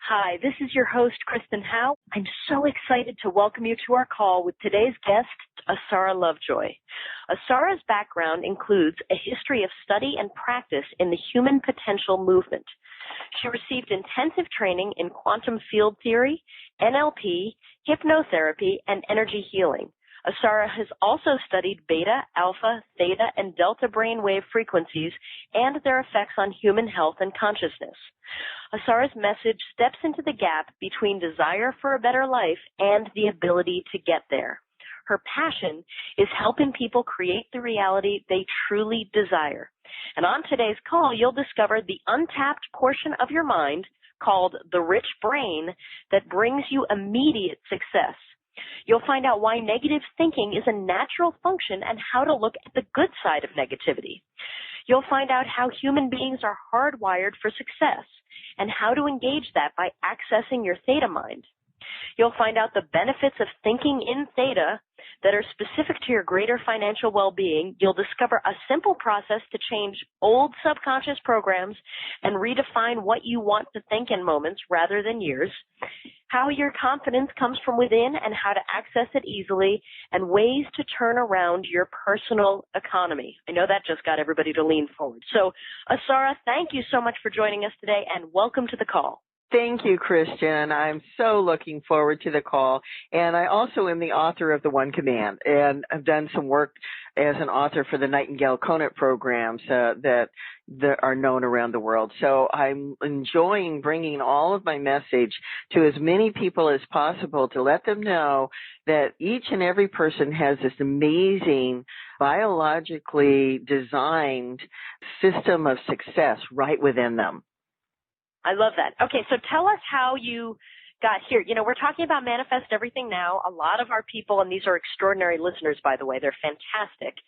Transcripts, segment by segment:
Hi, this is your host, Kristen Howe. I'm so excited to welcome you to our call with today's guest, Asara Lovejoy. Asara's background includes a history of study and practice in the human potential movement. She received intensive training in quantum field theory, NLP, hypnotherapy, and energy healing. Asara has also studied beta, alpha, theta, and delta brainwave frequencies and their effects on human health and consciousness. Asara's message steps into the gap between desire for a better life and the ability to get there. Her passion is helping people create the reality they truly desire. And on today's call, you'll discover the untapped portion of your mind called the rich brain that brings you immediate success. You'll find out why negative thinking is a natural function and how to look at the good side of negativity. You'll find out how human beings are hardwired for success and how to engage that by accessing your theta mind. You'll find out the benefits of thinking in theta that are specific to your greater financial well-being. You'll discover a simple process to change old subconscious programs and redefine what you want to think in moments rather than years, how your confidence comes from within and how to access it easily, and ways to turn around your personal economy. I know that just got everybody to lean forward. So, Asara, thank you so much for joining us today, and welcome to the call. Thank you, Christian. I'm so looking forward to the call. And I also am the author of The One Command, and I've done some work as an author for the Nightingale Conant programs that are known around the world. So I'm enjoying bringing all of my message to as many people as possible to let them know that each and every person has this amazing biologically designed system of success right within them. I love that. Okay, so tell us how you got here. You know, we're talking about Manifest Everything Now. A lot of our people, and these are extraordinary listeners, by the way, they're fantastic.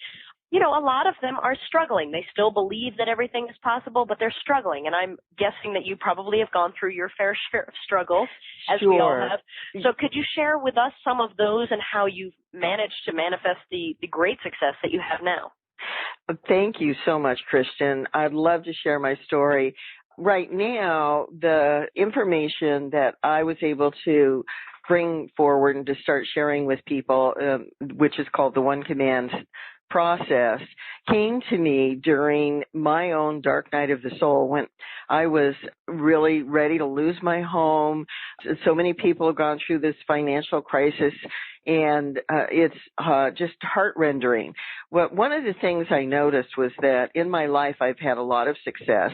You know, a lot of them are struggling. They still believe that everything is possible, but they're struggling. And I'm guessing that you probably have gone through your fair share of struggles, as Sure. we all have. So could you share with us some of those and how you've managed to manifest the great success that you have now? Thank you so much, Christian. I'd love to share my story. Right now, the information that I was able to bring forward and to start sharing with people, which is called the One Command process, came to me during my own dark night of the soul when I was really ready to lose my home. So many people have gone through this financial crisis, and it's just heart-rendering. One of the things I noticed was that in my life I've had a lot of success,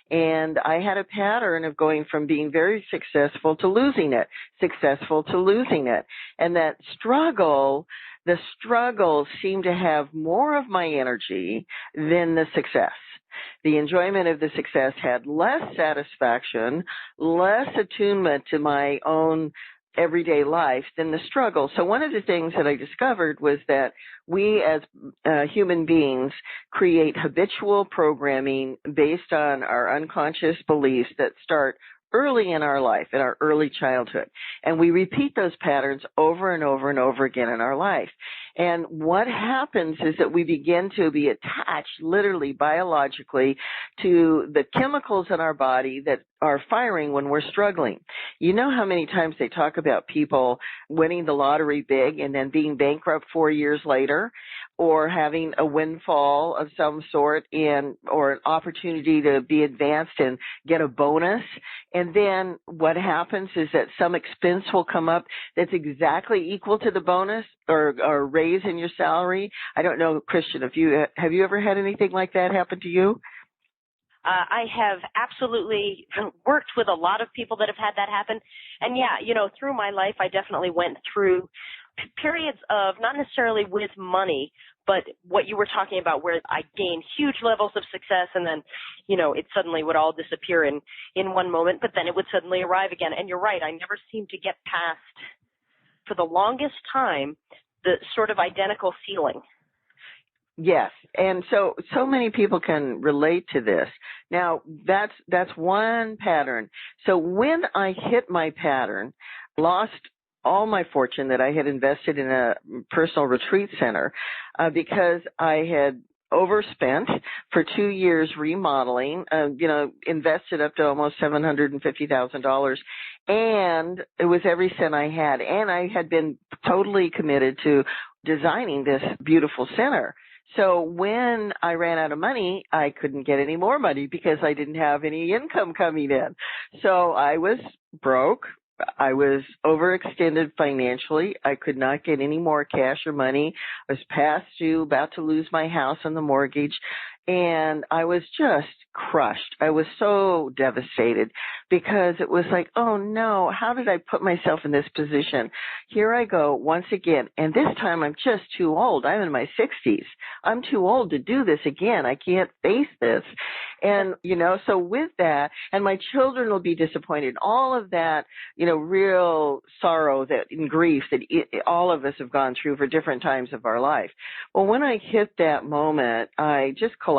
and I had a pattern of going from being very successful to losing it, successful to losing it. And that the struggle seemed to have more of my energy than the success. The enjoyment of the success had less satisfaction, less attunement to my own everyday life than the struggle. So one of the things that I discovered was that we as human beings create habitual programming based on our unconscious beliefs that start early in our life, in our early childhood. And we repeat those patterns over and over and over again in our life. And what happens is that we begin to be attached, literally biologically, to the chemicals in our body that are firing when we're struggling. You know how many times they talk about people winning the lottery big and then being bankrupt 4 years later, or having a windfall of some sort or an opportunity to be advanced and get a bonus. And then what happens is that some expense will come up that's exactly equal to the bonus or raise in your salary. I don't know, Christian, have you ever had anything like that happen to you? I have absolutely worked with a lot of people that have had that happen. And yeah, you know, through my life, I definitely went through periods of not necessarily with money, but what you were talking about where I gained huge levels of success and then, you know, it suddenly would all disappear in one moment, but then it would suddenly arrive again. And you're right, I never seemed to get past, for the longest time, the sort of identical feeling. Yes, and so many people can relate to this. Now, that's one pattern. So when I hit my pattern, lost all my fortune that I had invested in a personal retreat center because I had overspent for 2 years remodeling, invested up to almost $750,000. And it was every cent I had. And I had been totally committed to designing this beautiful center. So when I ran out of money, I couldn't get any more money because I didn't have any income coming in. So I was broke. I was overextended financially. I could not get any more cash or money. I was past due, about to lose my house and the mortgage. And I was just crushed. I was so devastated because it was like, oh no, how did I put myself in this position? Here I go once again. And this time I'm just too old. I'm in my 60s. I'm too old to do this again. I can't face this. And, so with that, and my children will be disappointed. All of that, real sorrow and grief that all of us have gone through for different times of our life. Well, when I hit that moment, I just collapsed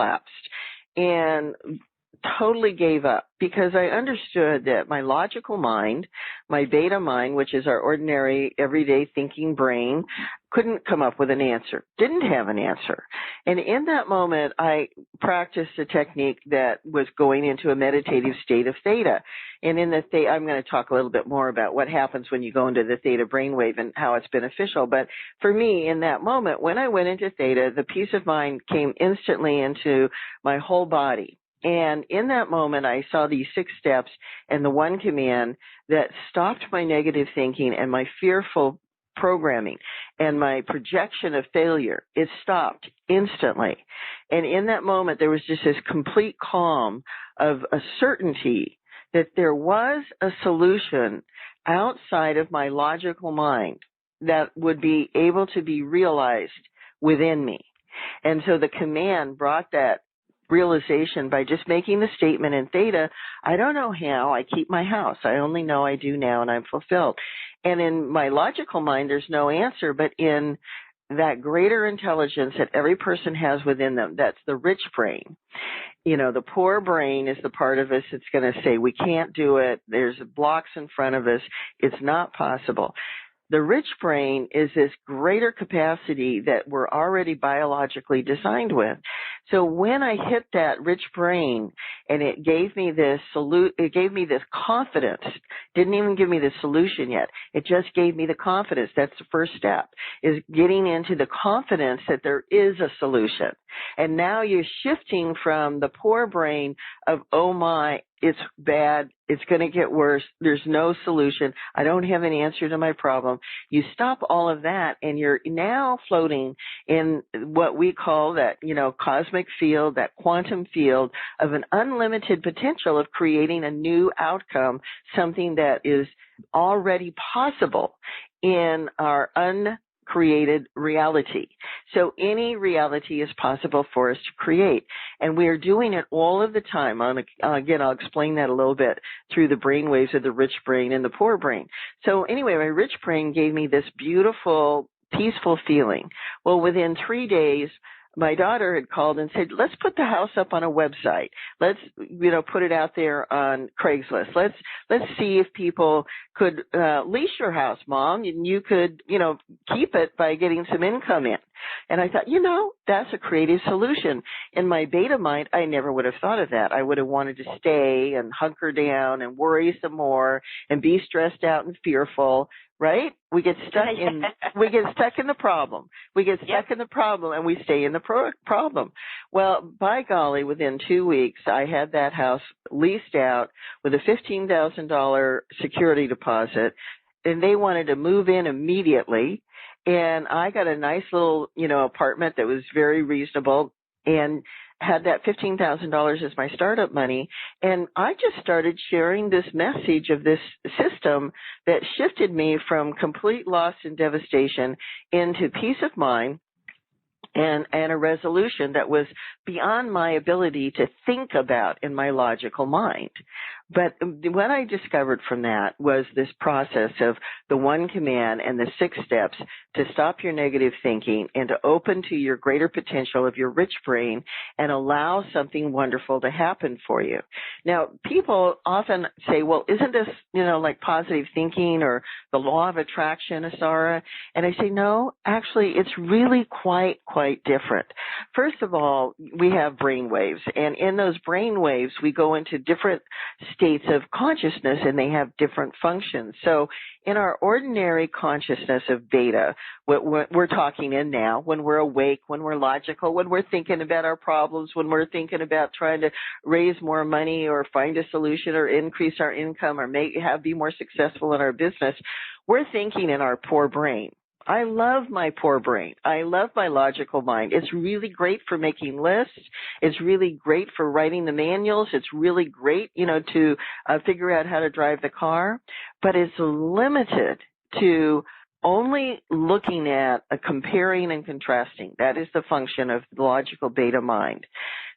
and totally gave up because I understood that my logical mind, my beta mind, which is our ordinary everyday thinking brain, couldn't come up with an answer, didn't have an answer. And in that moment, I practiced a technique that was going into a meditative state of theta. And in the theta, I'm going to talk a little bit more about what happens when you go into the theta brainwave and how it's beneficial. But for me, in that moment, when I went into theta, the peace of mind came instantly into my whole body. And in that moment, I saw these 6 steps and the one command that stopped my negative thinking and my fearful programming and my projection of failure. It stopped instantly. And in that moment, there was just this complete calm of a certainty that there was a solution outside of my logical mind that would be able to be realized within me. And so the command brought that realization by just making the statement in theta, I don't know how I keep my house. I only know I do now and I'm fulfilled. And in my logical mind, there's no answer, but in that greater intelligence that every person has within them, that's the rich brain. The poor brain is the part of us that's going to say, we can't do it. There's blocks in front of us. It's not possible. The rich brain is this greater capacity that we're already biologically designed with. So when I hit that rich brain and it gave me this confidence, didn't even give me the solution yet. It just gave me the confidence. That's the first step, is getting into the confidence that there is a solution. And now you're shifting from the poor brain of, oh my, it's bad, it's going to get worse, there's no solution, I don't have an answer to my problem. You stop all of that and you're now floating in what we call that, cosmic field, that quantum field of an unlimited potential of creating a new outcome, something that is already possible in our uncreated reality. So any reality is possible for us to create. And we are doing it all of the time. Again, I'll explain that a little bit through the brain waves of the rich brain and the poor brain. So anyway, my rich brain gave me this beautiful, peaceful feeling. Well, within 3 days, my daughter had called and said, let's put the house up on a website. Let's, put it out there on Craigslist. Let's see if people could lease your house, Mom, and you could, keep it by getting some income in. And I thought, that's a creative solution. In my beta mind, I never would have thought of that. I would have wanted to stay and hunker down and worry some more and be stressed out and fearful. Right? We get stuck in the problem. We get stuck in the problem and we stay in the problem. Well, by golly, within 2 weeks, I had that house leased out with a $15,000 security deposit, and they wanted to move in immediately. And I got a nice little, apartment that was very reasonable and had that $15,000 as my startup money. And I just started sharing this message of this system that shifted me from complete loss and devastation into peace of mind and a resolution that was beyond my ability to think about in my logical mind, But what I discovered from that was this process of the one command and the 6 steps to stop your negative thinking and to open to your greater potential of your rich brain and allow something wonderful to happen for you. Now, people often say, well, isn't this, like positive thinking or the law of attraction, Asara? And I say, no, actually, it's really quite different. First of all, we have brain waves, and in those brain waves, we go into different states of consciousness, and they have different functions. So in our ordinary consciousness of beta, what we're talking in now, when we're awake, when we're logical, when we're thinking about our problems, when we're thinking about trying to raise more money or find a solution or increase our income or be more successful in our business, we're thinking in our poor brain. I love my poor brain. I love my logical mind. It's really great for making lists. It's really great for writing the manuals. It's really great, to figure out how to drive the car. But it's limited to only looking at comparing and contrasting. That is the function of the logical beta mind.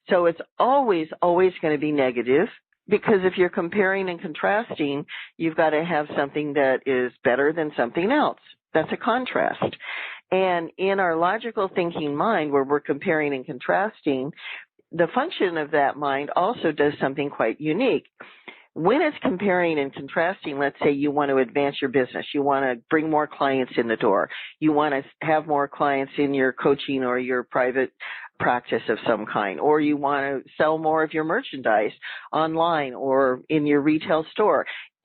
So it's always going to be negative. Because if you're comparing and contrasting, you've got to have something that is better than something else. That's a contrast. And in our logical thinking mind, where we're comparing and contrasting, the function of that mind also does something quite unique. When it's comparing and contrasting, let's say you want to advance your business, you want to bring more clients in the door, you want to have more clients in your coaching or your private practice of some kind, or you want to sell more of your merchandise online or in your retail store.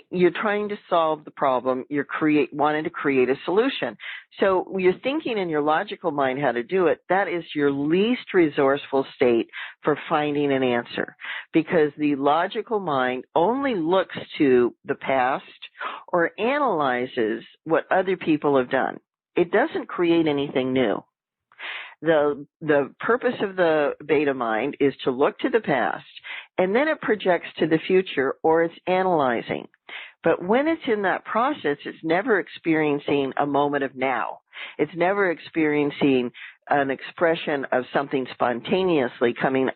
You're trying to solve the problem. You're wanting to create a solution. So you're thinking in your logical mind how to do it. That is your least resourceful state for finding an answer, because the logical mind only looks to the past or analyzes what other people have done. It doesn't create anything new. The purpose of the beta mind is to look to the past, and then it projects to the future, or it's analyzing. But when it's in that process, it's never experiencing a moment of now. It's never experiencing an expression of something spontaneously coming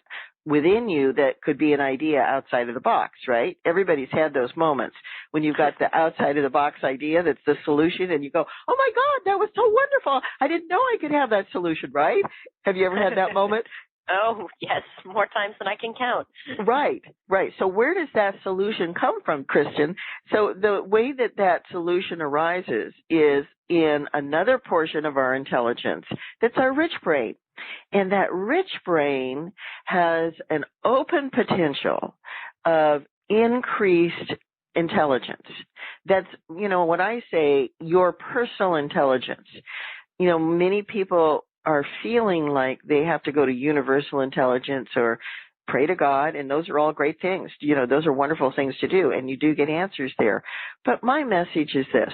within you that could be an idea outside of the box, right? Everybody's had those moments when you've got the outside of the box idea that's the solution, and you go, oh my God, that was so wonderful. I didn't know I could have that solution, right? Have you ever had that moment? Oh, yes, more times than I can count. Right. So where does that solution come from, Kristen? So the way that solution arises is in another portion of our intelligence that's our rich brain. And that rich brain has an open potential of increased intelligence. That's, when I say your personal intelligence, many people are feeling like they have to go to universal intelligence or pray to God, and those are all great things. Those are wonderful things to do, and you do get answers there. But my message is this.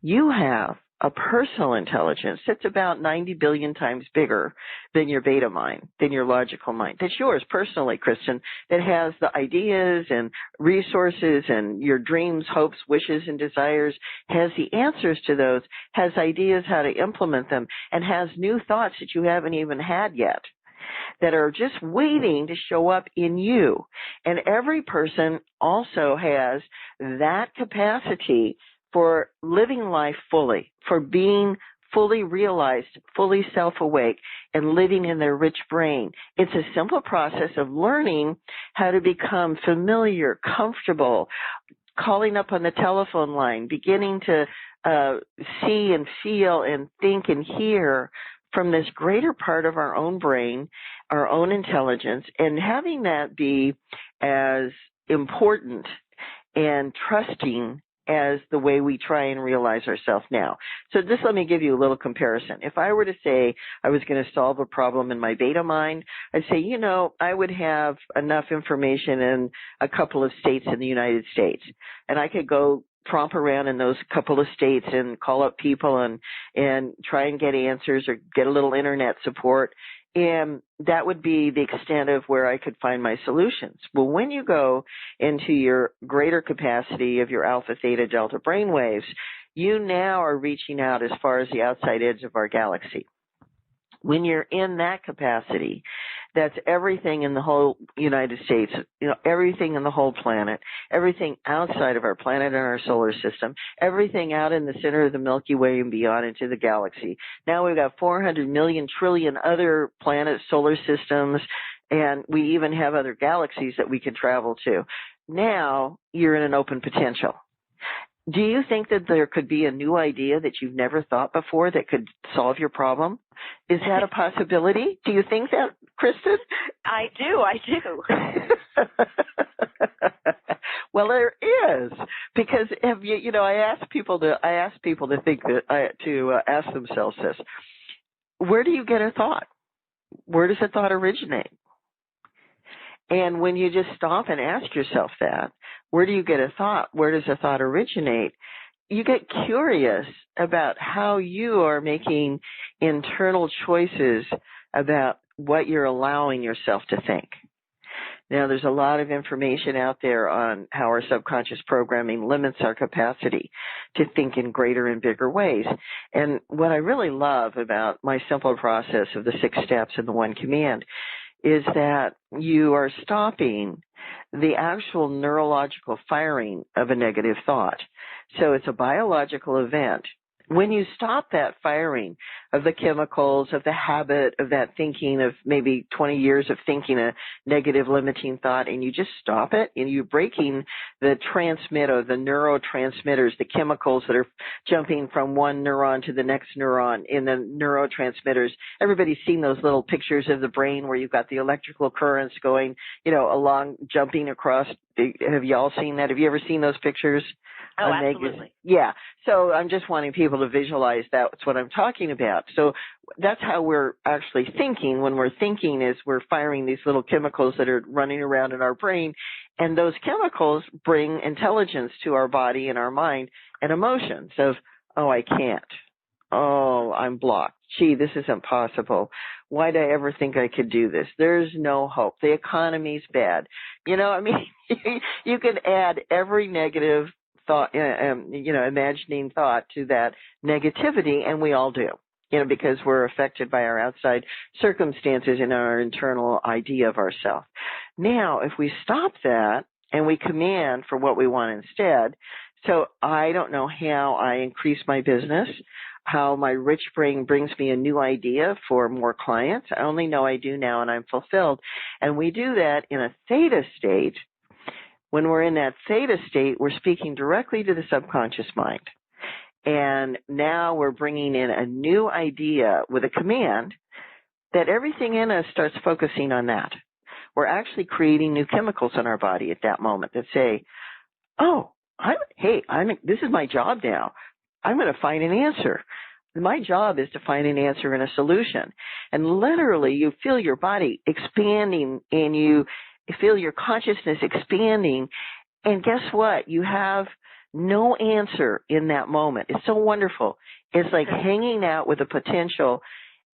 You have a personal intelligence that's about 90 billion times bigger than your beta mind, than your logical mind. That's yours personally, Kristen, that has the ideas and resources and your dreams, hopes, wishes, and desires, has the answers to those, has ideas how to implement them, and has new thoughts that you haven't even had yet, that are just waiting to show up in you. And every person also has that capacity for living life fully, for being fully realized, fully self-awake, and living in their rich brain. It's a simple process of learning how to become familiar, comfortable, calling up on the telephone line, beginning to see and feel and think and hear from this greater part of our own brain, our own intelligence, and having that be as important and trusting as the way we try and realize ourselves now. So just let me give you a little comparison. If I were to say I was going to solve a problem in my beta mind, I'd say, I would have enough information in a couple of states in the United States, and I could go tromp around in those couple of states and call up people and try and get answers or get a little internet support. And that would be the extent of where I could find my solutions. Well, when you go into your greater capacity of your alpha, theta, delta brainwaves, you now are reaching out as far as the outside edge of our galaxy. When you're in that capacity, That's everything in the whole United States, everything in the whole planet, everything outside of our planet and our solar system, everything out in the center of the Milky Way and beyond into the galaxy. Now we've got 400 million trillion other planets, solar systems, and we even have other galaxies that we can travel to. Now you're in an open potential. Do you think that there could be a new idea that you've never thought before that could solve your problem? Is that a possibility? Do you think that, Kristen? I do. Well, there is, because I ask people to think that to ask themselves this: where do you get a thought? Where does a thought originate? And when you just stop and ask yourself that, where do you get a thought? Where does a thought originate? You get curious about how you are making internal choices about what you're allowing yourself to think. Now, there's a lot of information out there on how our subconscious programming limits our capacity to think in greater and bigger ways. And what I really love about my simple process of the 6 steps and the 1 command is that you are stopping the actual neurological firing of a negative thought. So it's a biological event. When you stop that firing of the chemicals, of the habit, of that thinking of maybe 20 years of thinking a negative limiting thought, and you just stop it, and you're breaking the transmitter, the neurotransmitters, the chemicals that are jumping from one neuron to the next neuron in the neurotransmitters. Everybody's seen those little pictures of the brain where you've got the electrical currents going, along, jumping across. Have you all seen that? Have you ever seen those pictures? Oh, absolutely. Yeah. So I'm just wanting people to visualize that's what I'm talking about. So that's how we're actually thinking. When we're thinking is we're firing these little chemicals that are running around in our brain, and those chemicals bring intelligence to our body and our mind and emotions of, oh, I can't. Oh, I'm blocked. Gee, this isn't possible. Why'd I ever think I could do this? There's no hope. The economy's bad. You could add every negative thought, imagining thought to that negativity, and we all do, because we're affected by our outside circumstances and our internal idea of ourselves. Now, if we stop that and we command for what we want instead, so I don't know how I increase my business, how my rich brain brings me a new idea for more clients. I only know I do now, and I'm fulfilled. And we do that in a theta state. When we're in that theta state, we're speaking directly to the subconscious mind. And now we're bringing in a new idea with a command that everything in us starts focusing on that. We're actually creating new chemicals in our body at that moment that say, oh, this is my job now. I'm going to find an answer. My job is to find an answer and a solution. And literally, you feel your body expanding, and you feel your consciousness expanding. And guess what? You have no answer in that moment. It's so wonderful. It's like hanging out with the potential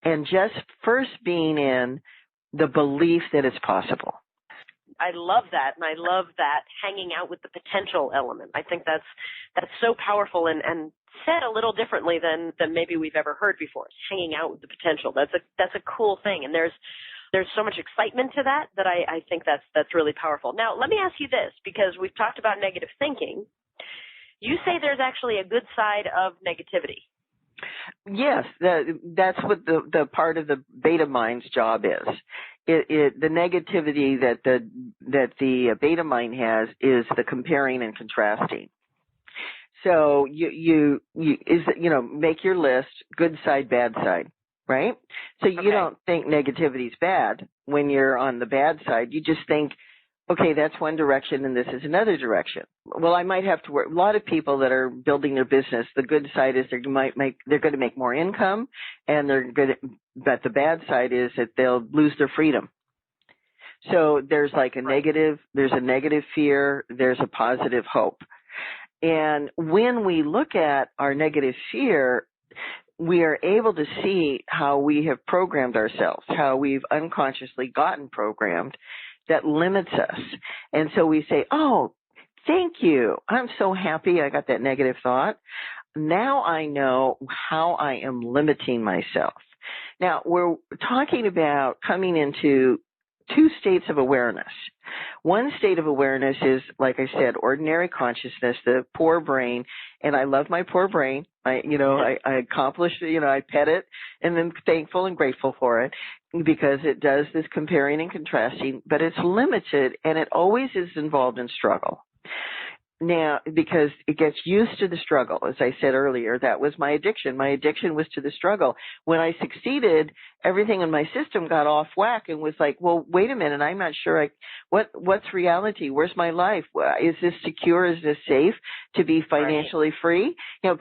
and just first being in the belief that it's possible. I love that, and I love that hanging out with the potential element. I think that's so powerful and said a little differently than maybe we've ever heard before. It's hanging out with the potential. That's a cool thing, and there's so much excitement to that I think that's really powerful. Now, let me ask you this, because we've talked about negative thinking. You say there's actually a good side of negativity. Yes, that's what the part of the beta mind's job is. The negativity that the beta mind has is the comparing and contrasting. So you make your list, good side, bad side, right? So you don't think negativity is bad when you're on the bad side. You just think, okay, that's one direction and this is another direction. Well, I might have to work. A lot of people that are building their business, the good side is they're going to make more income, and but the bad side is that they'll lose their freedom. So there's like there's a negative fear, there's a positive hope. And when we look at our negative fear, we are able to see how we have programmed ourselves, how we've unconsciously gotten programmed that limits us. And so we say, oh, thank you. I'm so happy I got that negative thought. Now I know how I am limiting myself. Now, we're talking about coming into two states of awareness. One state of awareness is, like I said, ordinary consciousness, the poor brain, and I love my poor brain. I accomplished, I pet it, and I'm thankful and grateful for it because it does this comparing and contrasting, but it's limited, and it always is involved in struggle. Now, because it gets used to the struggle, as I said earlier, that was my addiction. My addiction was to the struggle. When I succeeded, everything in my system got off whack and was like, well, wait a minute, I'm not sure. What's reality? Where's my life? Is this secure? Is this safe to be financially free?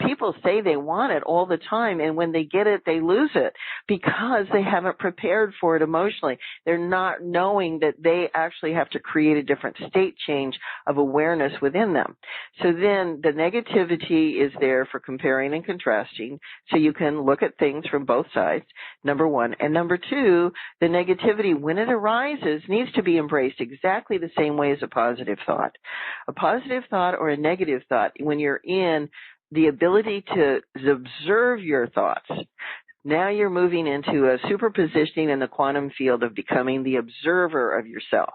People say they want it all the time, and when they get it, they lose it because they haven't prepared for it emotionally. They're not knowing that they actually have to create a different state change of awareness within them. So then the negativity is there for comparing and contrasting, so you can look at things from both sides, number one. And number two, the negativity, when it arises, needs to be embraced exactly the same way as a positive thought. A positive thought or a negative thought, when you're in the ability to observe your thoughts, now you're moving into a superpositioning in the quantum field of becoming the observer of yourself.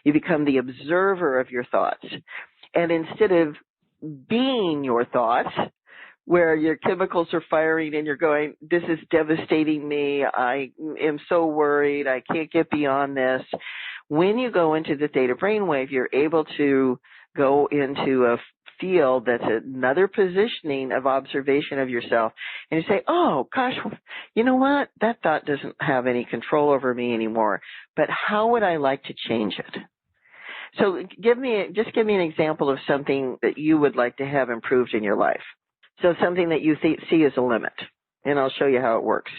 You become the observer of your thoughts. And instead of being your thoughts, where your chemicals are firing and you're going, this is devastating me, I am so worried, I can't get beyond this. When you go into the theta brainwave, you're able to go into a field that's another positioning of observation of yourself. And you say, oh, gosh, you know what? That thought doesn't have any control over me anymore. But how would I like to change it? So give me an example of something that you would like to have improved in your life. So something that you see as a limit, and I'll show you how it works.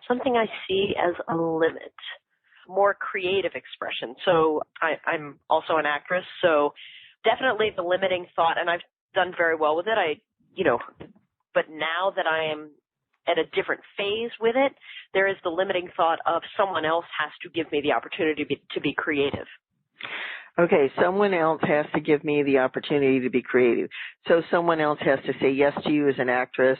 Something I see as a limit, more creative expression. So I'm also an actress, so definitely the limiting thought, and I've done very well with it. But now that I am at a different phase with it, there is the limiting thought of someone else has to give me the opportunity to be creative. Okay, someone else has to give me the opportunity to be creative. So someone else has to say yes to you as an actress,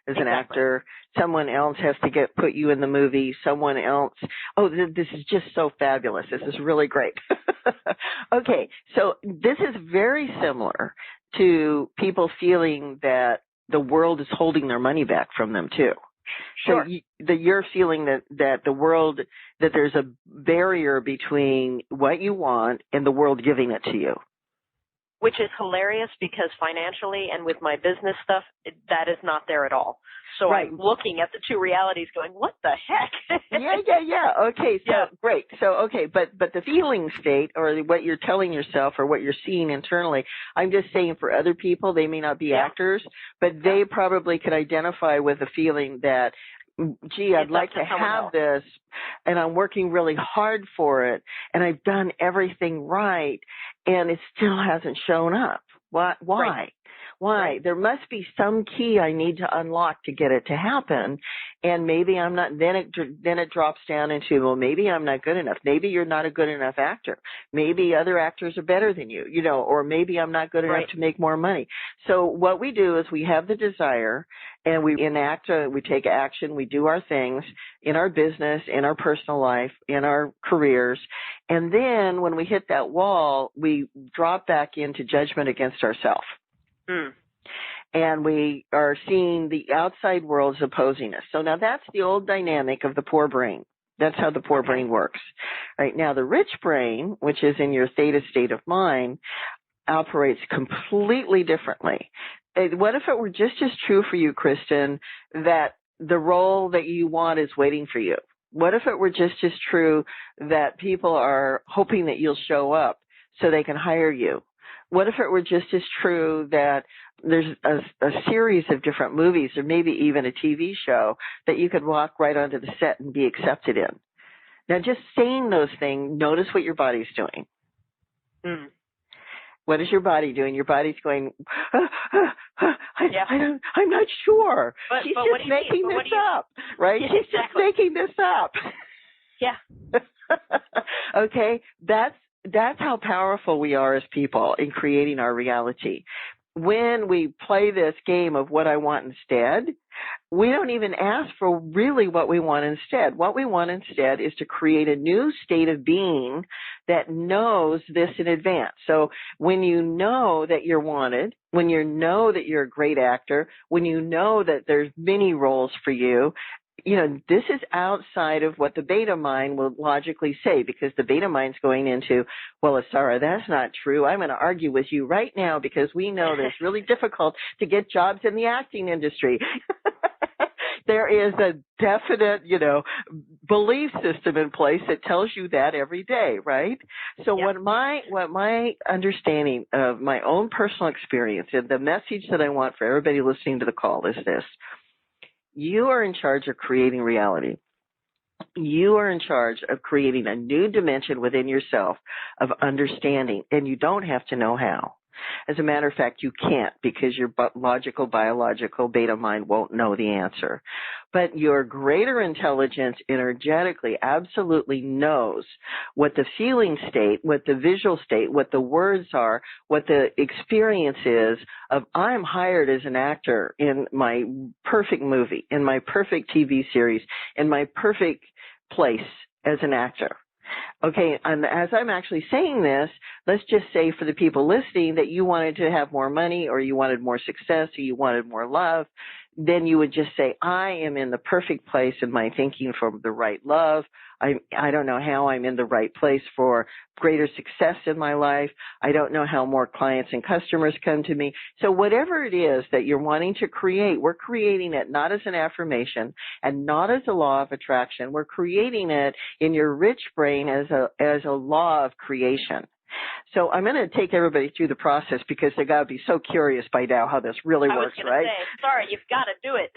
as an actor. Someone else has to put you in the movie. Someone else. Oh, this is just so fabulous. This is really great. Okay, so this is very similar to people feeling that the world is holding their money back from them too. Sure. So you're feeling that the world, that there's a barrier between what you want and the world giving it to you. Which is hilarious because financially and with my business stuff, that is not there at all. So right. I'm looking at the two realities going, what the heck? Yeah. Okay, so great. So, okay, but the feeling state or what you're telling yourself or what you're seeing internally, I'm just saying for other people, they may not be actors, but they probably could identify with a feeling that, gee, I'd like to have this, and I'm working really hard for it, and I've done everything right, and it still hasn't shown up. Why? Right. Why? Right. There must be some key I need to unlock to get it to happen, and maybe I'm not. Then it drops down into, well, maybe I'm not good enough. Maybe you're not a good enough actor. Maybe other actors are better than you, or maybe I'm not good enough to make more money. So what we do is we have the desire, and we enact. We take action. We do our things in our business, in our personal life, in our careers, and then when we hit that wall, we drop back into judgment against ourselves. And we are seeing the outside world is opposing us. So now that's the old dynamic of the poor brain. That's how the poor brain works. Right now, the rich brain, which is in your theta state of mind, operates completely differently. What if it were just as true for you, Kristen, that the role that you want is waiting for you? What if it were just as true that people are hoping that you'll show up so they can hire you? What if it were just as true that there's a series of different movies or maybe even a TV show that you could walk right onto the set and be accepted in? Now, just saying those things, notice what your body's doing. What is your body doing? Your body's going, I'm not sure. She's just making this up, right? She's just making this up. Yeah. Okay, that's how powerful we are as people in creating our reality. when we play this game of what I want instead, we don't even ask for really what we want instead. What we want instead is to create a new state of being that knows this in advance. So when you know that you're wanted, when you know that you're a great actor, when you know that there's many roles for you, this is outside of what the beta mind will logically say, because the beta mind's going into, well, Asara, that's not true. I'm going to argue with you right now because we know that it's really difficult to get jobs in the acting industry. There is a definite, belief system in place that tells you that every day, right? So Yep. what my understanding of my own personal experience and the message that I want for everybody listening to the call is this: you are in charge of creating reality. You are in charge of creating a new dimension within yourself of understanding, and you don't have to know how. As a matter of fact, you can't, because your logical, biological beta mind won't know the answer. But your greater intelligence energetically absolutely knows what the feeling state, what the visual state, what the words are, what the experience is of, I'm hired as an actor in my perfect movie, in my perfect TV series, in my perfect place as an actor. Okay, and as I'm actually saying this, let's just say for the people listening that you wanted to have more money, or you wanted more success, or you wanted more love, then you would just say, I am in the perfect place in my thinking for the right love. I don't know how I'm in the right place for greater success in my life. I don't know how more clients and customers come to me. So whatever it is that you're wanting to create, we're creating it not as an affirmation and not as a law of attraction. We're creating it in your rich brain as a law of creation. So I'm going to take everybody through the process because they got to be so curious by now how this really works, right? I was going to say, sorry, you've got to do it.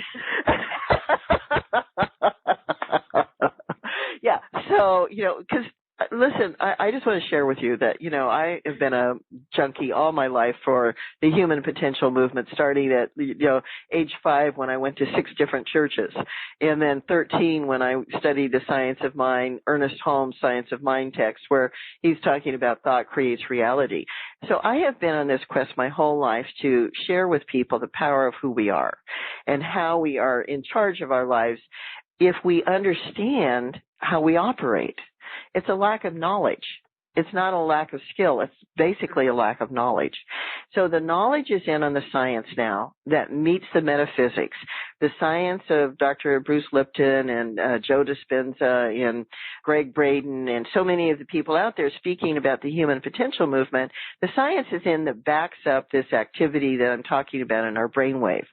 Yeah. So, because listen, I just want to share with you that, I have been a junkie all my life for the human potential movement, starting at, age 5 when I went to 6 different churches, and then 13 when I studied the Science of Mind, Ernest Holmes' Science of Mind text, where he's talking about thought creates reality. So I have been on this quest my whole life to share with people the power of who we are and how we are in charge of our lives if we understand how we operate. It's a lack of knowledge. It's not a lack of skill. It's basically a lack of knowledge. So the knowledge is in on the science now that meets the metaphysics. The science of Dr. Bruce Lipton and Joe Dispenza and Greg Braden and so many of the people out there speaking about the human potential movement, the science is in that backs up this activity that I'm talking about in our brainwave.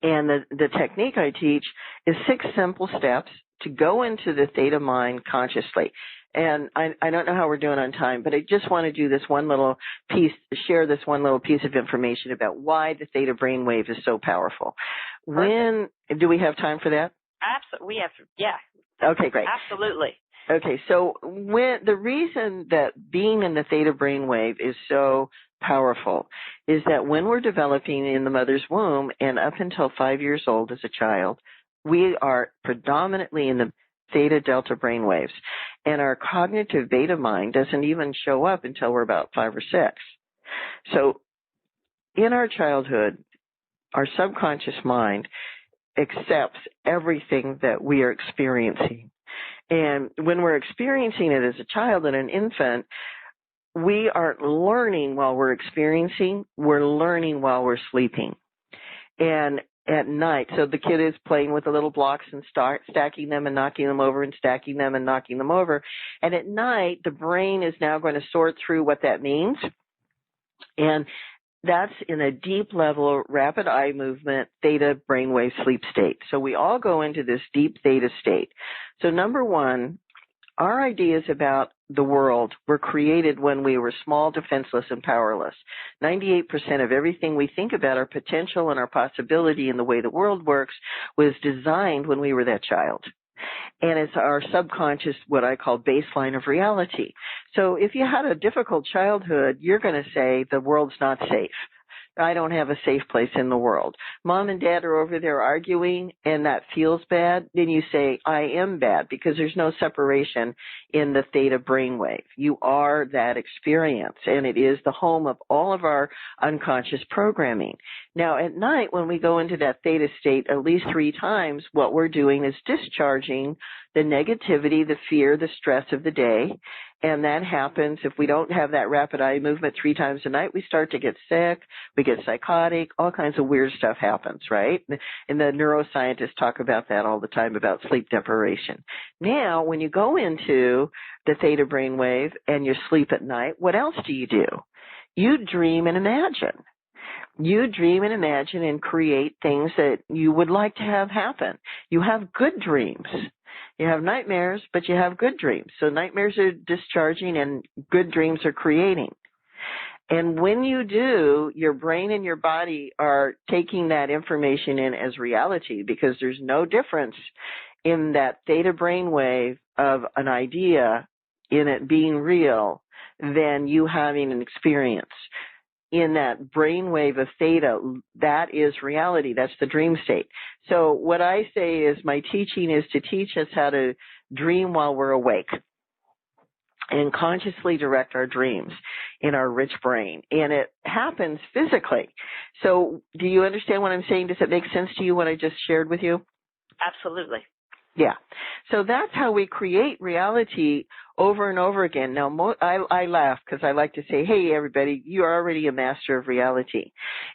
And the technique I teach is 6 simple steps to go into the theta mind consciously. And I don't know how we're doing on time, but I just want to do this one little piece, share this one little piece of information about why the theta brainwave is so powerful. Do we have time for that? Absolutely. We have, yeah. Okay, great. Absolutely. Okay, so the reason that being in the theta brainwave is so powerful is that when we're developing in the mother's womb and up until 5 years old as a child, we are predominantly in the theta delta brainwaves, and our cognitive beta mind doesn't even show up until we're about 5 or 6. So in our childhood, our subconscious mind accepts everything that we are experiencing. And when we're experiencing it as a child and an infant, we aren't learning while we're experiencing, we're learning while we're sleeping. And at night, so the kid is playing with the little blocks and stacking them and knocking them over and stacking them and knocking them over. And at night, the brain is now going to sort through what that means. And that's in a deep level, rapid eye movement, theta brainwave sleep state. So we all go into this deep theta state. So number one, our ideas about the world were created when we were small, defenseless, and powerless. 98% of everything we think about our potential and our possibility and the way the world works was designed when we were that child. And it's our subconscious, what I call baseline of reality. So if you had a difficult childhood, you're going to say the world's not safe. I don't have a safe place in the world. Mom and dad are over there arguing and that feels bad. Then you say, I am bad, because there's no separation in the theta brainwave. You are that experience, and it is the home of all of our unconscious programming. Now, at night, when we go into that theta state at least 3 times, what we're doing is discharging the negativity, the fear, the stress of the day. And that happens if we don't have that rapid eye movement 3 times a night. We start to get sick, we get psychotic, all kinds of weird stuff happens, right? And the neuroscientists talk about that all the time, about sleep deprivation. Now, when you go into the theta brainwave and you sleep at night, what else do? You dream and imagine. You dream and imagine and create things that you would like to have happen. You have good dreams. You have nightmares, but you have good dreams. So nightmares are discharging and good dreams are creating. And when you do, your brain and your body are taking that information in as reality, because there's no difference in that theta brainwave of an idea in it being real than you having an experience. In that brainwave of theta, that is reality. That's the dream state. So what I say is my teaching is to teach us how to dream while we're awake and consciously direct our dreams in our rich brain. And it happens physically. So do you understand what I'm saying? Does it make sense to you what I just shared with you? Absolutely. Yeah. So that's how we create reality over and over again. Now, I laugh because I like to say, hey, everybody, you're already a master of reality.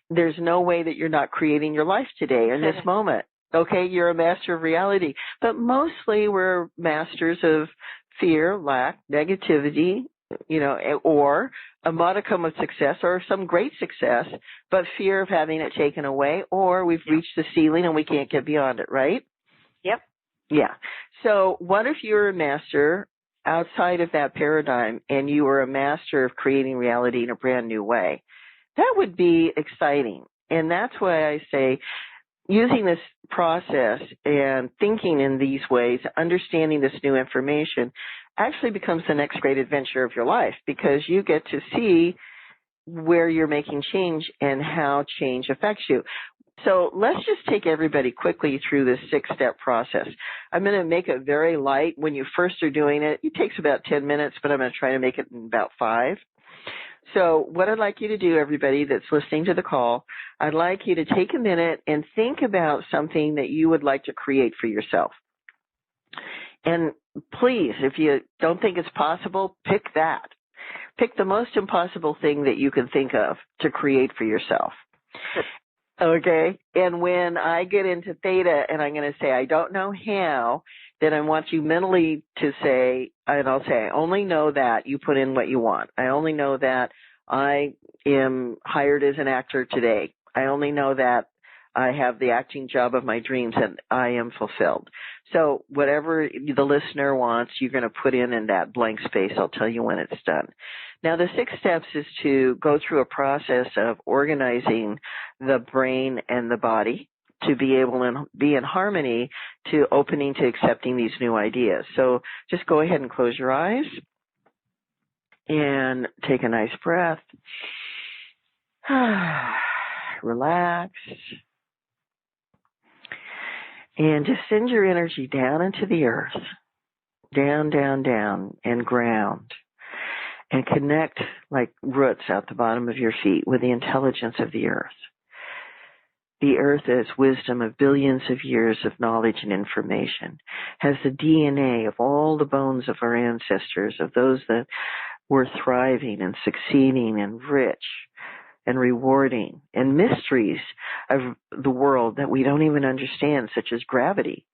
There's no way that you're not creating your life today in this moment. Okay, you're a master of reality. But mostly we're masters of fear, lack, negativity, or a modicum of success or some great success, but fear of having it taken away, or we've reached the ceiling and we can't get beyond it, right? Yep. Yeah. So what if you're a master outside of that paradigm and you were a master of creating reality in a brand new way? That would be exciting. And that's why I say using this process and thinking in these ways, understanding this new information actually becomes the next great adventure of your life, because you get to see where you're making change and how change affects you. So let's just take everybody quickly through this 6-step process. I'm going to make it very light. When you first are doing it, it takes about 10 minutes, but I'm going to try to make it in about 5. So what I'd like you to do, everybody that's listening to the call, I'd like you to take a minute and think about something that you would like to create for yourself. And please, if you don't think it's possible, pick that. Pick the most impossible thing that you can think of to create for yourself. Okay? And when I get into theta and I'm going to say, I don't know how, then I want you mentally to say, and I'll say, I only know that you put in what you want. I only know that I am hired as an actor today. I only know that I have the acting job of my dreams and I am fulfilled. So whatever the listener wants, you're going to put in that blank space. I'll tell you when it's done. Now, the 6 steps is to go through a process of organizing the brain and the body to be able to be in harmony, to opening to accepting these new ideas. So just go ahead and close your eyes and take a nice breath. Relax. And just send your energy down into the earth. Down, down, down, and ground. And connect like roots out the bottom of your feet with the intelligence of the earth. The earth is wisdom of billions of years of knowledge and information, has the DNA of all the bones of our ancestors, of those that were thriving and succeeding and rich and rewarding, and mysteries of the world that we don't even understand, such as gravity,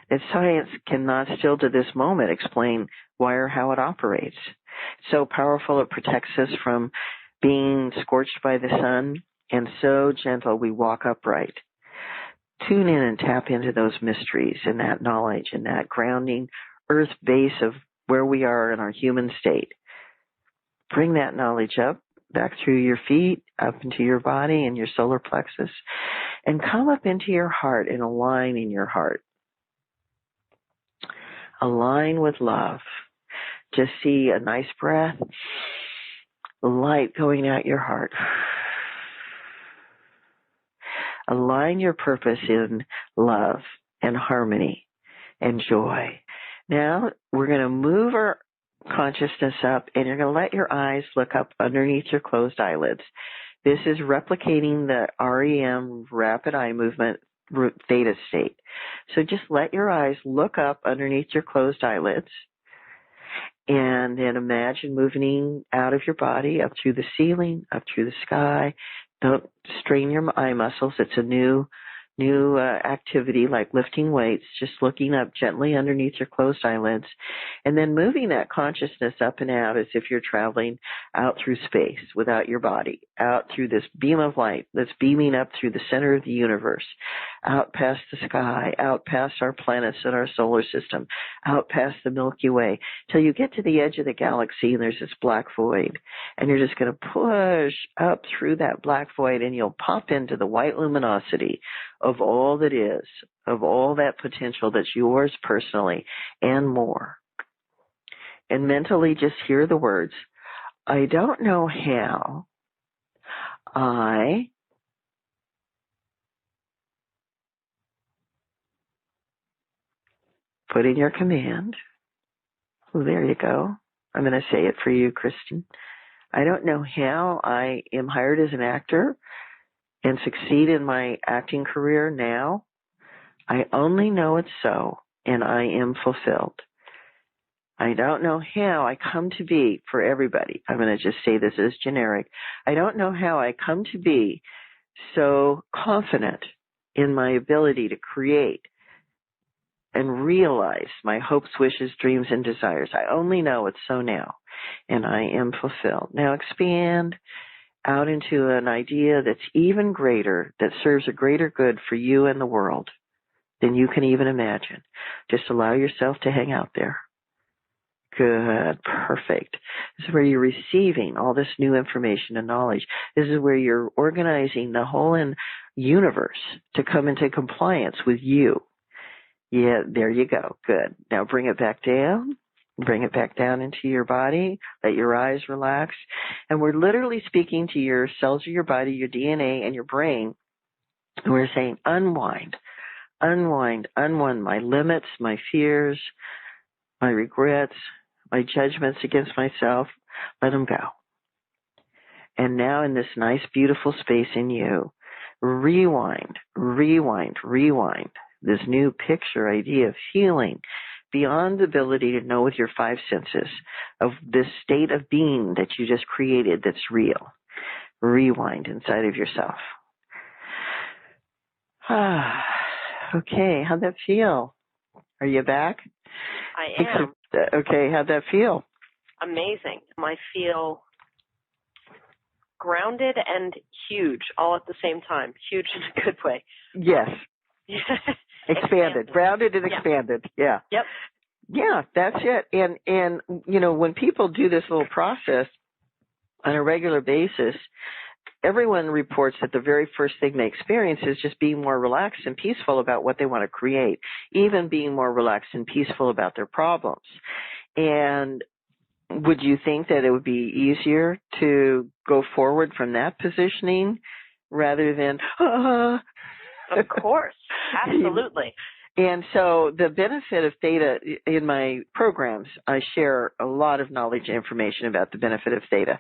that science cannot still to this moment explain why or how it operates. It's so powerful it protects us from being scorched by the sun, and so gentle we walk upright. Tune in and tap into those mysteries and that knowledge and that grounding earth base of where we are in our human state. Bring that knowledge up, back through your feet, up into your body and your solar plexus, and come up into your heart and align in your heart. Align with love. Just see a nice breath, light going out your heart. Align your purpose in love and harmony and joy. Now we're going to move our consciousness up, and you're going to let your eyes look up underneath your closed eyelids. This is replicating the REM, rapid eye movement, theta state. So just let your eyes look up underneath your closed eyelids, and then imagine moving out of your body, up through the ceiling, up through the sky. Don't strain your eye muscles. It's a new activity like lifting weights, just looking up gently underneath your closed eyelids, and then moving that consciousness up and out as if you're traveling out through space without your body, out through this beam of light that's beaming up through the center of the universe, out past the sky, out past our planets and our solar system, out past the Milky Way, till you get to the edge of the galaxy and there's this black void. And you're just going to push up through that black void, and you'll pop into the white luminosity of all that is, of all that potential that's yours personally and more. And mentally just hear the words, I don't know how I put in your command. Oh, there you go. I'm going to say it for you, Kristen. I don't know how I am hired as an actor and succeed in my acting career now. I only know it's so, and I am fulfilled. I don't know how I come to be for everybody. I'm going to just say this as generic. I don't know how I come to be so confident in my ability to create and realize my hopes, wishes, dreams, and desires. I only know it's so now, and I am fulfilled. Now expand out into an idea that's even greater, that serves a greater good for you and the world than you can even imagine. Just allow yourself to hang out there. Good. Perfect. This is where you're receiving all this new information and knowledge. This is where you're organizing the whole universe to come into compliance with you. Yeah, there you go. Good. Now bring it back down. Bring it back down into your body. Let your eyes relax. And we're literally speaking to your cells of your body, your DNA, and your brain. And we're saying, unwind, unwind, unwind my limits, my fears, my regrets, my judgments against myself. Let them go. And now in this nice, beautiful space in you, rewind, rewind, rewind. This new picture idea of healing beyond the ability to know with your five senses of this state of being that you just created that's real. Rewind inside of yourself. Okay, how'd that feel? Are you back? I am. Okay, how'd that feel? Amazing. I feel grounded and huge all at the same time. Huge in a good way. Yes. Expanded, grounded and expanded. Yeah. Yep. Yeah, that's it. And you know, when people do this little process on a regular basis, everyone reports that the very first thing they experience is just being more relaxed and peaceful about what they want to create, even being more relaxed and peaceful about their problems. And would you think that it would be easier to go forward from that positioning rather than, Of course. Absolutely. And so the benefit of theta in my programs, I share a lot of knowledge and information about the benefit of theta.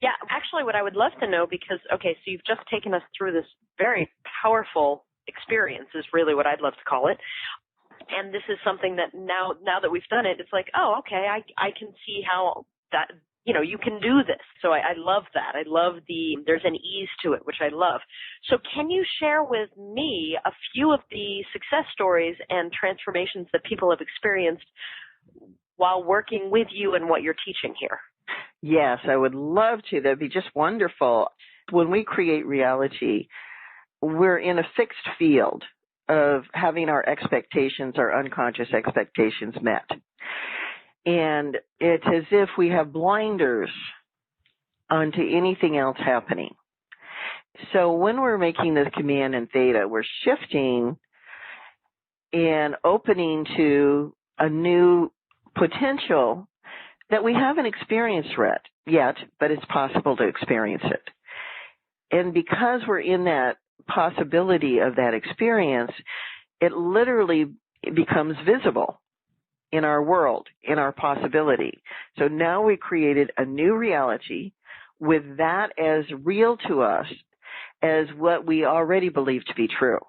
Yeah, actually what I would love to know, because, okay, so you've just taken us through this very powerful experience is really what I'd love to call it. And this is something that now that we've done it, it's like, oh, okay, I can see how that, you know, you can do this. So I love that. I love there's an ease to it, which I love. So can you share with me a few of the success stories and transformations that people have experienced while working with you and what you're teaching here? Yes, I would love to. That'd be just wonderful. When we create reality, we're in a fixed field of having our expectations, our unconscious expectations met. And it's as if we have blinders onto anything else happening. So when we're making this command in theta, we're shifting and opening to a new potential that we haven't experienced yet, but it's possible to experience it. And because we're in that possibility of that experience, it literally becomes visible in our world, in our possibility. So now we created a new reality with that as real to us as what we already believe to be true.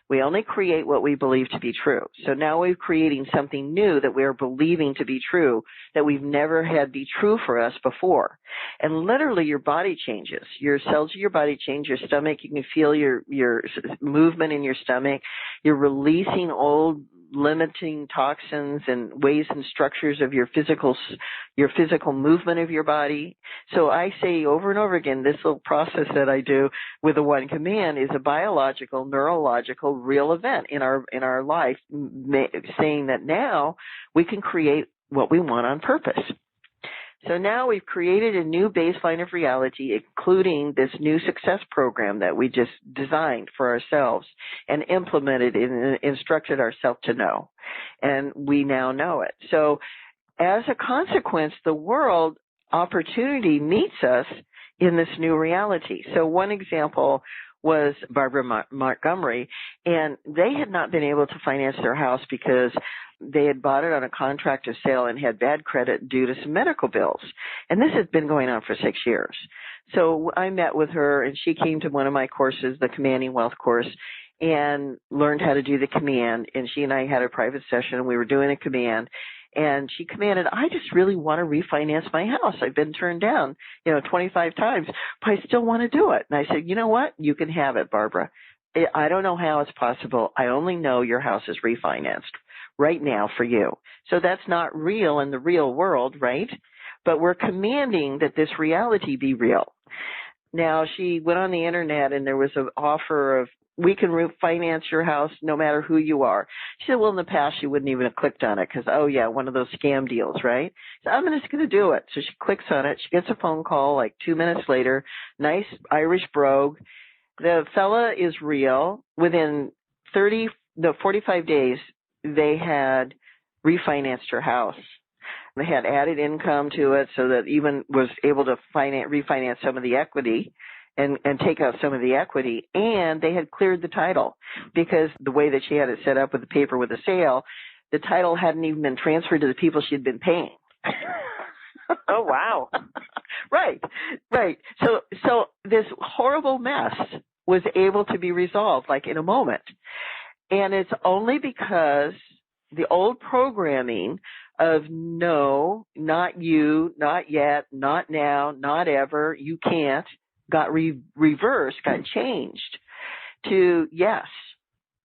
We only create what we believe to be true. So now we're creating something new that we're believing to be true that we've never had be true for us before. And literally your body changes. Your cells of your body change, your stomach, you can feel your movement in your stomach. You're releasing old limiting toxins and ways and structures of your physical movement of your body. So I say over and over again, this little process that I do with the One Command is a biological, neurological, real event in our life, saying that now we can create what we want on purpose. So now we've created a new baseline of reality, including this new success program that we just designed for ourselves and implemented and instructed ourselves to know. And we now know it. So as a consequence, the world opportunity meets us in this new reality. So one example was Barbara Montgomery, and they had not been able to finance their house because they had bought it on a contract of sale and had bad credit due to some medical bills. And this has been going on for 6 years. So I met with her, and she came to one of my courses, the Commanding Wealth course, and learned how to do the command. And she and I had a private session, and we were doing a command. And she commanded, I just really want to refinance my house. I've been turned down, 25 times, but I still want to do it. And I said, you know what? You can have it, Barbara. I don't know how it's possible. I only know your house is refinanced right now for you. So that's not real in the real world, right? But we're commanding that this reality be real. Now, she went on the internet, and there was an offer of, we can refinance your house no matter who you are. She said, well, in the past, she wouldn't even have clicked on it because, oh, yeah, one of those scam deals, right? So I'm just going to do it. So she clicks on it. She gets a phone call like 2 minutes later, nice Irish brogue. The fella is real. Within 45 days, they had refinanced her house. They had added income to it so that even was able to refinance some of the equity and take out some of the equity. And they had cleared the title because the way that she had it set up with the paper with the sale, the title hadn't even been transferred to the people she'd been paying. Oh, wow. Right. So this horrible mess was able to be resolved like in a moment. And it's only because the old programming of no, not you, not yet, not now, not ever, you can't, got reversed, got changed to yes.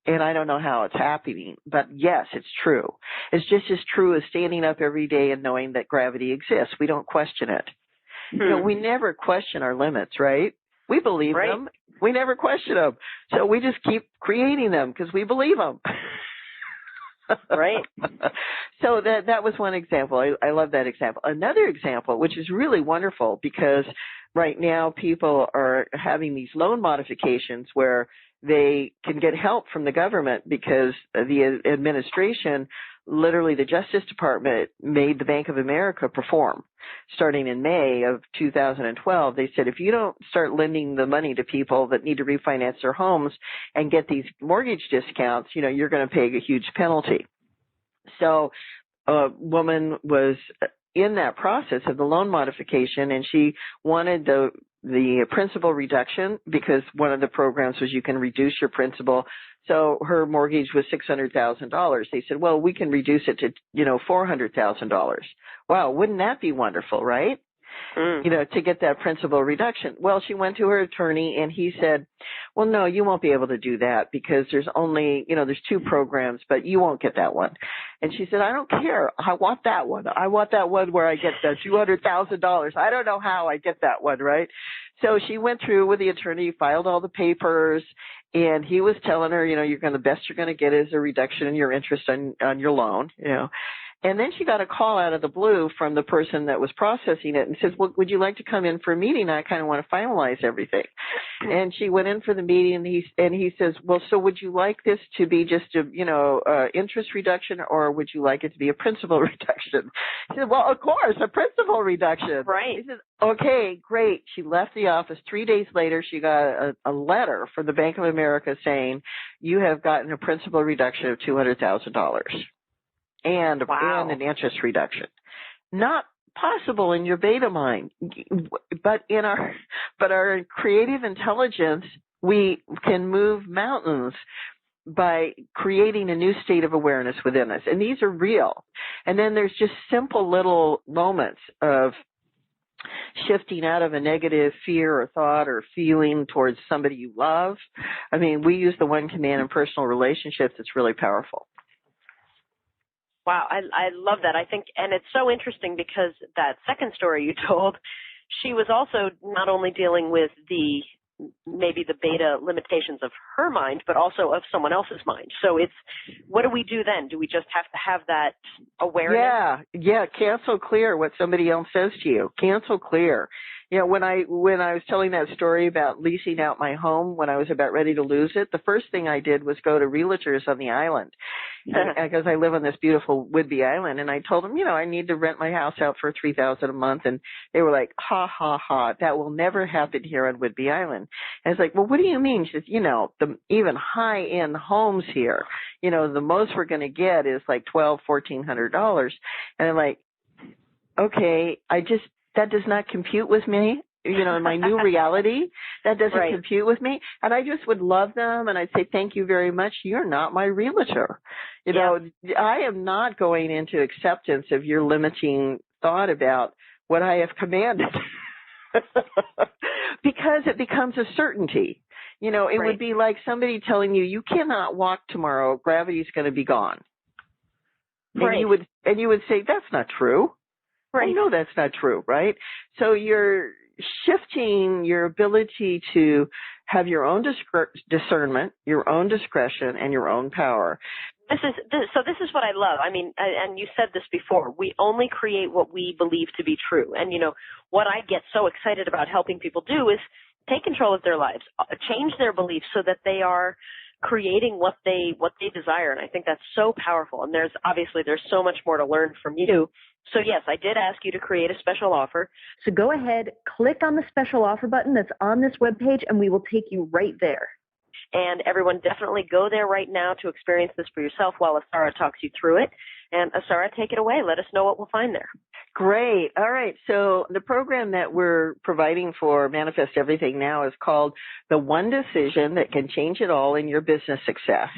And I don't know how it's happening, but yes, it's true. It's just as true as standing up every day and knowing that gravity exists. We don't question it. We never question our limits, right? We believe them. We never question them. So we just keep creating them because we believe them. Right. So that was one example. I love that example. Another example, which is really wonderful because right now people are having these loan modifications where they can get help from the government because the administration, literally the Justice Department, made the Bank of America perform. Starting in May of 2012, they said, if you don't start lending the money to people that need to refinance their homes and get these mortgage discounts, you're going to pay a huge penalty. So a woman was in that process of the loan modification, and she wanted the principal reduction because one of the programs was you can reduce your principal. So her mortgage was $600,000. They said, well, we can reduce it to, $400,000. Wow, wouldn't that be wonderful, right? To get that principal reduction. Well, she went to her attorney and he said, well, no, you won't be able to do that because there's only, there's 2 programs, but you won't get that one. And she said, I don't care. I want that one. I want that one where I get the $200,000. I don't know how I get that one, right? So she went through with the attorney, filed all the papers, and he was telling her, the best you're going to get is a reduction in your interest on your loan, And then she got a call out of the blue from the person that was processing it and says, well, would you like to come in for a meeting? I kind of want to finalize everything. And she went in for the meeting, and he says, well, so would you like this to be just a, interest reduction, or would you like it to be a principal reduction? She said, well, of course, a principal reduction. Right. He says, okay, great. She left the office. 3 days later, she got a letter from the Bank of America saying, you have gotten a principal reduction of $200,000. And an interest reduction. Not possible in your beta mind, but our creative intelligence, we can move mountains by creating a new state of awareness within us. And these are real. And then there's just simple little moments of shifting out of a negative fear or thought or feeling towards somebody you love. I mean, we use the one command in personal relationships. It's really powerful. Wow, I love that. I think, and it's so interesting because that second story you told, she was also not only dealing with maybe the beta limitations of her mind, but also of someone else's mind. So what do we do then? Do we just have to have that awareness? Yeah. Cancel clear what somebody else says to you. Cancel clear. When I was telling that story about leasing out my home when I was about ready to lose it, the first thing I did was go to realtors on the island because I live on this beautiful would-be island, and I told them, I need to rent my house out for $3,000 a month, and they were like, ha ha ha, that will never happen here on Would-be Island. And I was like, well, what do you mean? She says, the even high-end homes here, the most we're going to get is like $1,200–1,400, and I'm like, okay, that does not compute with me, in my new reality. That doesn't compute with me. And I just would love them, and I'd say, thank you very much. You're not my realtor. I am not going into acceptance of your limiting thought about what I have commanded because it becomes a certainty. It would be like somebody telling you, you cannot walk tomorrow. Gravity's going to be gone. And you would say, that's not true. Right. I know that's not true, right? So you're shifting your ability to have your own discernment, your own discretion, and your own power. This is what I love. I mean, and you said this before, we only create what we believe to be true. And, what I get so excited about helping people do is take control of their lives, change their beliefs so that they are creating what they desire. And I think that's so powerful. And there's so much more to learn from you. So yes, I did ask you to create a special offer. So go ahead, click on the special offer button that's on this webpage, and we will take you right there. And everyone definitely go there right now to experience this for yourself while Asara talks you through it. And Asara, take it away. Let us know what we'll find there. Great. All right. So the program that we're providing for Manifest Everything now is called The One Decision That Can Change It All in Your Business Success.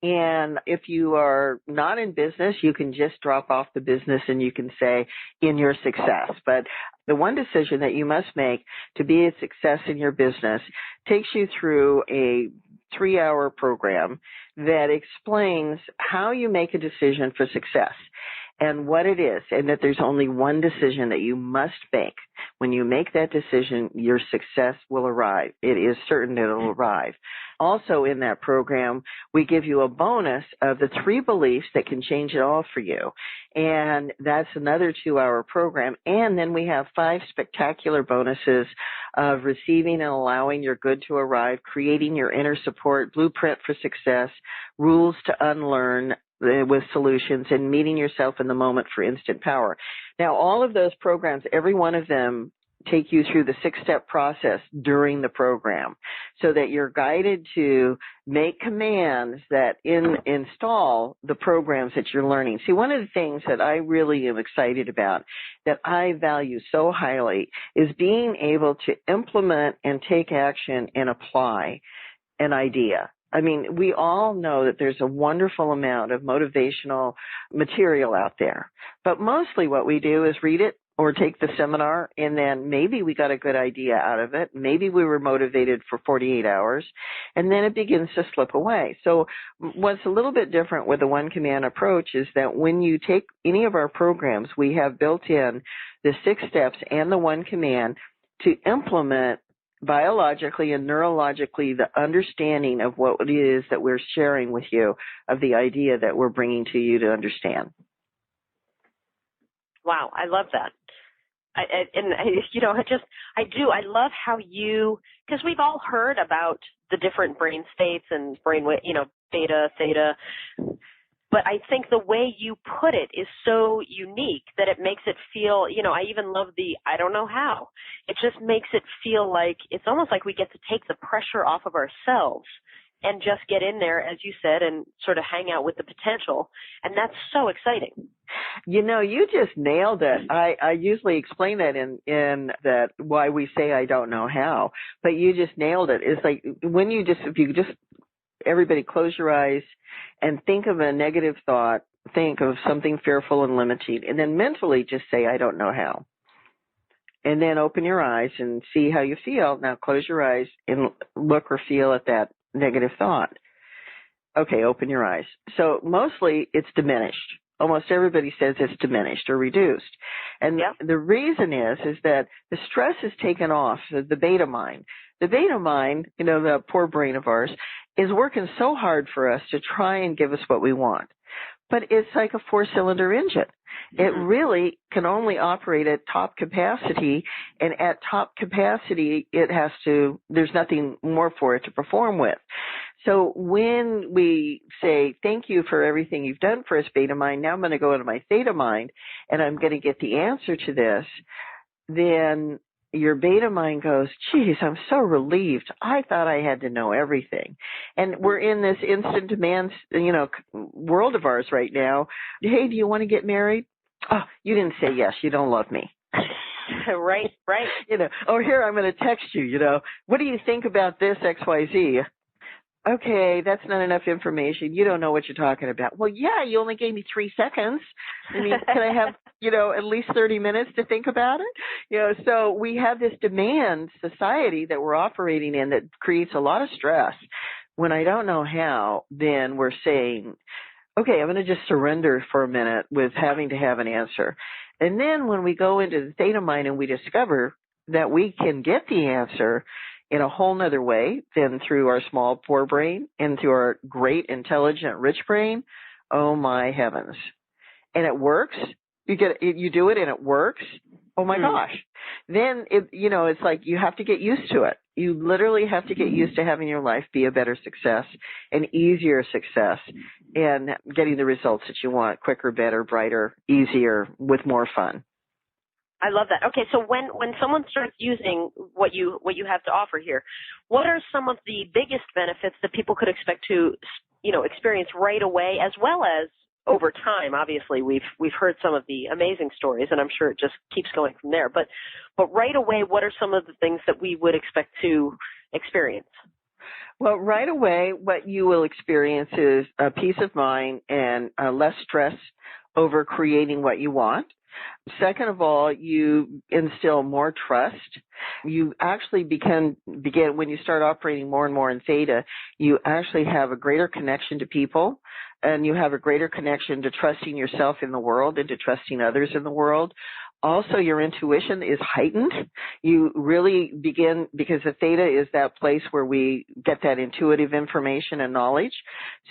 And if you are not in business, you can just drop off the business and you can say in your success. But the one decision that you must make to be a success in your business takes you through a 3-hour program that explains how you make a decision for success and what it is, and that there's only one decision that you must make. When you make that decision, your success will arrive. It is certain that it will arrive. Also in that program, we give you a bonus of the 3 beliefs that can change it all for you. And that's another 2-hour program. And then we have 5 spectacular bonuses of receiving and allowing your good to arrive, creating your inner support, blueprint for success, rules to unlearn with solutions, and meeting yourself in the moment for instant power. Now, all of those programs, every one of them take you through the 6-step process during the program so that you're guided to make commands that install the programs that you're learning. See, one of the things that I really am excited about, that I value so highly, is being able to implement and take action and apply an idea. I mean, we all know that there's a wonderful amount of motivational material out there, but mostly what we do is read it or take the seminar, and then maybe we got a good idea out of it. Maybe we were motivated for 48 hours, and then it begins to slip away. So what's a little bit different with the one command approach is that when you take any of our programs, we have built in the 6 steps and the one command to implement biologically and neurologically the understanding of what it is that we're sharing with you, of the idea that we're bringing to you to understand. Wow, I love that. I love how because we've all heard about the different brain states and beta, theta, but I think the way you put it is so unique that it makes it feel, I even love I don't know how. It just makes it feel like it's almost like we get to take the pressure off of ourselves and just get in there, as you said, and sort of hang out with the potential. And that's so exciting. You just nailed it. I usually explain that in that why we say I don't know how, but you just nailed it. It's like if you just everybody close your eyes and think of a negative thought, think of something fearful and limiting, and then mentally just say, I don't know how. And then open your eyes and see how you feel. Now close your eyes and look or feel at that negative thought. Okay, open your eyes. So mostly it's diminished. Almost everybody says it's diminished or reduced. And the reason is that the stress is taken off the beta mind. The beta mind, the poor brain of ours, is working so hard for us to try and give us what we want. But it's like a 4-cylinder engine. It really can only operate at top capacity, and at top capacity, there's nothing more for it to perform with. So when we say, thank you for everything you've done for us, beta mind, now I'm going to go into my theta mind, and I'm going to get the answer to this, then your beta mind goes, geez, I'm so relieved. I thought I had to know everything. And we're in this instant demand, world of ours right now. Hey, do you want to get married? Oh, you didn't say yes. You don't love me. Right. Oh, here, I'm going to text you, what do you think about this XYZ? Okay, that's not enough information. You don't know what you're talking about. Well, yeah, you only gave me 3 seconds. I mean, can I have, at least 30 minutes to think about it? So we have this demand society that we're operating in that creates a lot of stress. When I don't know how, then we're saying, okay, I'm going to just surrender for a minute with having to have an answer. And then when we go into the theta mind and we discover that we can get the answer in a whole nother way than through our small, poor brain and through our great, intelligent, rich brain, oh my heavens. And it works. You do it and it works. Oh my gosh. Then it's like you have to get used to it. You literally have to get used to having your life be a better success, an easier success, and getting the results that you want, quicker, better, brighter, easier, with more fun. I love that. Okay, so when someone starts using what you have to offer here, what are some of the biggest benefits that people could expect to, experience right away, as well as over time? Obviously, we've heard some of the amazing stories, and I'm sure it just keeps going from there. But right away, what are some of the things that we would expect to experience? Well, right away, what you will experience is a peace of mind and less stress over creating what you want. Second of all, you instill more trust. You actually begin when you start operating more and more in theta, you actually have a greater connection to people, and you have a greater connection to trusting yourself in the world and to trusting others in the world. Also, your intuition is heightened. You really begin, because the theta is that place where we get that intuitive information and knowledge.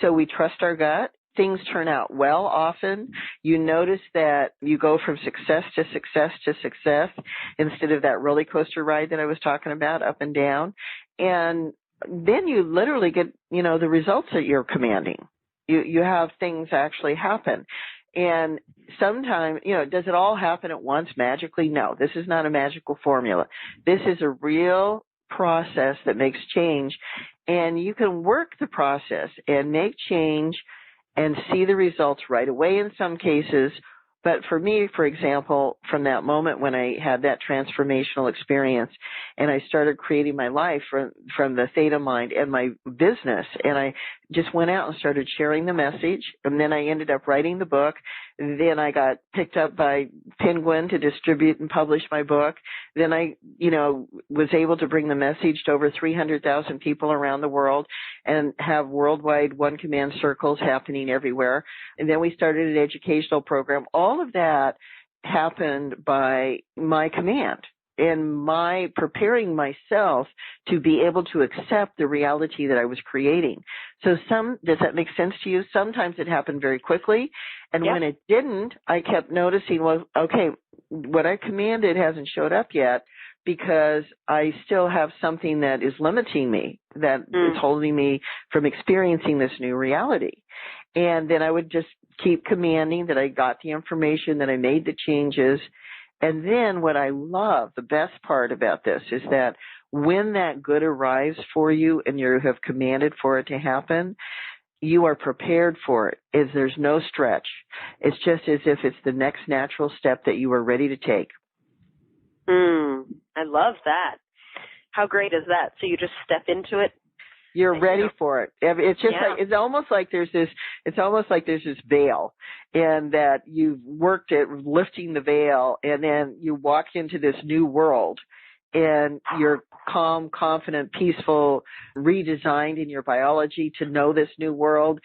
So we trust our gut. Things turn out well often. You notice that you go from success to success to success instead of that roller coaster ride that I was talking about, up and down. And then you literally get, the results that you're commanding. You have things actually happen. And sometimes, does it all happen at once magically? No, this is not a magical formula. This is a real process that makes change. And you can work the process and make change and see the results right away in some cases. But for me, for example, from that moment when I had that transformational experience and I started creating my life from the theta mind and my business, and I just went out and started sharing the message, and then I ended up writing the book. Then I got picked up by Penguin to distribute and publish my book. Then I, was able to bring the message to over 300,000 people around the world and have worldwide One Command circles happening everywhere. And then we started an educational program. All of that happened by my command. in my preparing myself to be able to accept the reality that I was creating. So does that make sense to you? Sometimes it happened very quickly, and when it didn't, I kept noticing, well, okay, what I commanded hasn't showed up yet because I still have something that is limiting me, that is holding me from experiencing this new reality. And then I would just keep commanding that I got the information, that I made the changes. And then what I love, the best part about this is that when that good arrives for you and you have commanded for it to happen, you are prepared for it. There's no stretch. It's just as if it's the next natural step that you are ready to take. I love that. How great is that? So you just step into it. You're ready for it. It's just like, it's almost like there's this veil, and that you've worked at lifting the veil, and then you walk into this new world, and you're calm, confident, peaceful, redesigned in your biology to know this new world.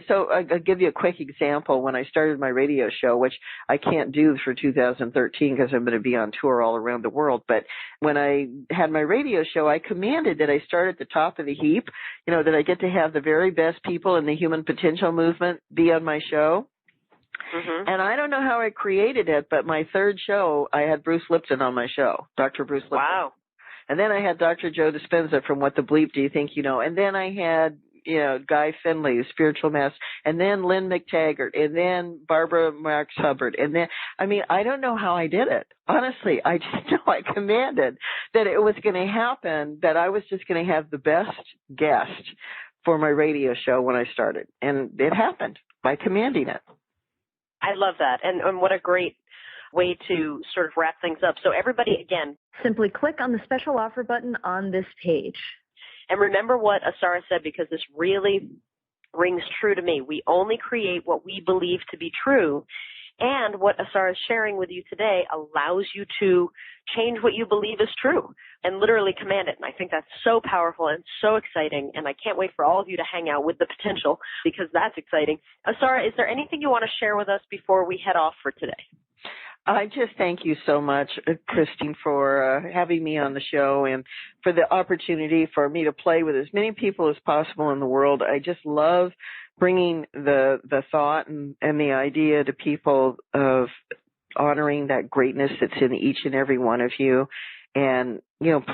So I'll give you a quick example. When I started my radio show, which I can't do for 2013 because I'm going to be on tour all around the world, but when I had my radio show, I commanded that I start at the top of the heap, that I get to have the very best people in the human potential movement be on my show. And I don't know how I created it, but my third show, I had Bruce Lipton on my show, Dr. Bruce Lipton. Wow. And then I had Dr. Joe Dispenza from What the Bleep Do You Think You Know? And then I had, Guy Finley, the spiritual master, and then Lynn McTaggart, and then Barbara Marx Hubbard. And then, I don't know how I did it. Honestly, I just know I commanded that it was going to happen, that I was just going to have the best guest for my radio show when I started. And it happened by commanding it. I love that. And what a great way to sort of wrap things up. So everybody, again, simply click on the special offer button on this page. And remember what Asara said, because this really rings true to me. We only create what we believe to be true. And what Asara is sharing with you today allows you to change what you believe is true and literally command it. And I think that's so powerful and so exciting. And I can't wait for all of you to hang out with the potential, because that's exciting. Asara, is there anything you want to share with us before we head off for today? I just thank you so much, Christine, for having me on the show and for the opportunity for me to play with as many people as possible in the world. I just love bringing the thought and the idea to people of honoring that greatness that's in each and every one of you, and,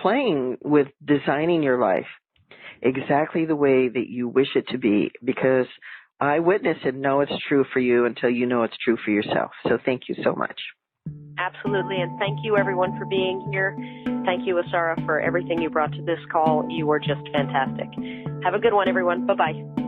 playing with designing your life exactly the way that you wish it to be, because I witness and know it's true for you until you know it's true for yourself. So thank you so much. Absolutely. And thank you, everyone, for being here. Thank you, Asara, for everything you brought to this call. You were just fantastic. Have a good one, everyone. Bye-bye.